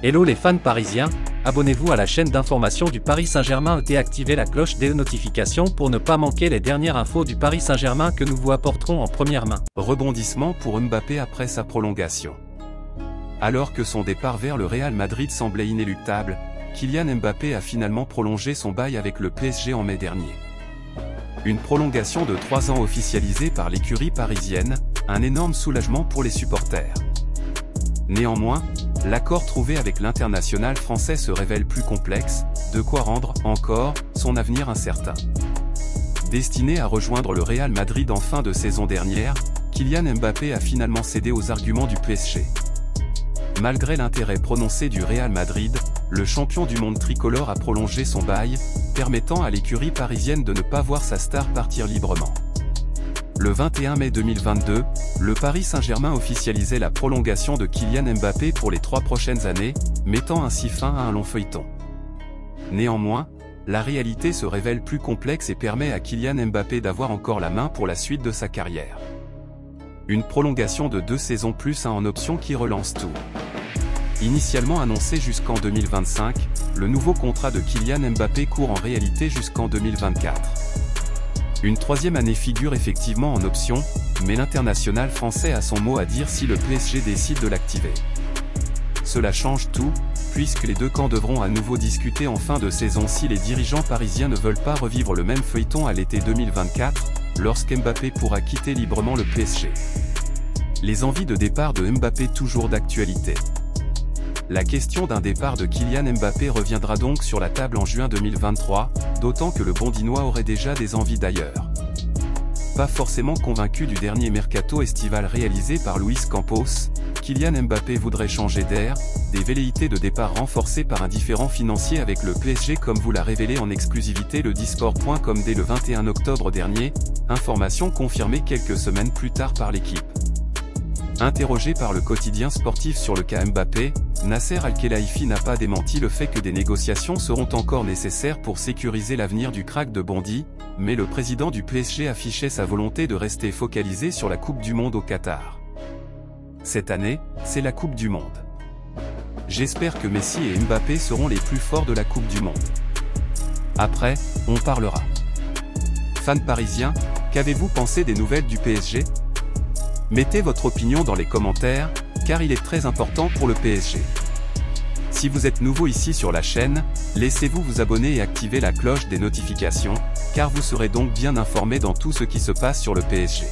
Hello les fans parisiens, abonnez-vous à la chaîne d'information du Paris Saint-Germain et activez la cloche des notifications pour ne pas manquer les dernières infos du Paris Saint-Germain que nous vous apporterons en première main. Rebondissement pour Mbappé après sa prolongation. Alors que son départ vers le Real Madrid semblait inéluctable, Kylian Mbappé a finalement prolongé son bail avec le PSG en mai dernier. Une prolongation de 3 ans officialisée par l'écurie parisienne, un énorme soulagement pour les supporters. Néanmoins, l'accord trouvé avec l'international français se révèle plus complexe, de quoi rendre, encore, son avenir incertain. Destiné à rejoindre le Real Madrid en fin de saison dernière, Kylian Mbappé a finalement cédé aux arguments du PSG. Malgré l'intérêt prononcé du Real Madrid, le champion du monde tricolore a prolongé son bail, permettant à l'écurie parisienne de ne pas voir sa star partir librement. Le 21 mai 2022, le Paris Saint-Germain officialisait la prolongation de Kylian Mbappé pour les 3 prochaines années, mettant ainsi fin à un long feuilleton. Néanmoins, la réalité se révèle plus complexe et permet à Kylian Mbappé d'avoir encore la main pour la suite de sa carrière. Une prolongation de 2 saisons plus 1 en option qui relance tout. Initialement annoncé jusqu'en 2025, le nouveau contrat de Kylian Mbappé court en réalité jusqu'en 2024. Une 3e année figure effectivement en option, mais l'international français a son mot à dire si le PSG décide de l'activer. Cela change tout, puisque les deux camps devront à nouveau discuter en fin de saison si les dirigeants parisiens ne veulent pas revivre le même feuilleton à l'été 2024, lorsqu'Mbappé pourra quitter librement le PSG. Les envies de départ de Mbappé toujours d'actualité. La question d'un départ de Kylian Mbappé reviendra donc sur la table en juin 2023, d'autant que le Bondinois aurait déjà des envies d'ailleurs. Pas forcément convaincu du dernier mercato estival réalisé par Luis Campos, Kylian Mbappé voudrait changer d'air, des velléités de départ renforcées par un différend financier avec le PSG comme vous l'a révélé en exclusivité le Disport.com dès le 21 octobre dernier, information confirmée quelques semaines plus tard par l'équipe. Interrogé par le quotidien sportif sur le cas Mbappé, Nasser Al-Khelaifi n'a pas démenti le fait que des négociations seront encore nécessaires pour sécuriser l'avenir du crack de Bondy, mais le président du PSG affichait sa volonté de rester focalisé sur la Coupe du Monde au Qatar. Cette année, c'est la Coupe du Monde. J'espère que Messi et Mbappé seront les plus forts de la Coupe du Monde. Après, on parlera. Fans parisiens, qu'avez-vous pensé des nouvelles du PSG ? Mettez votre opinion dans les commentaires, car il est très important pour le PSG. Si vous êtes nouveau ici sur la chaîne, laissez-vous vous abonner et activer la cloche des notifications, car vous serez donc bien informé dans tout ce qui se passe sur le PSG.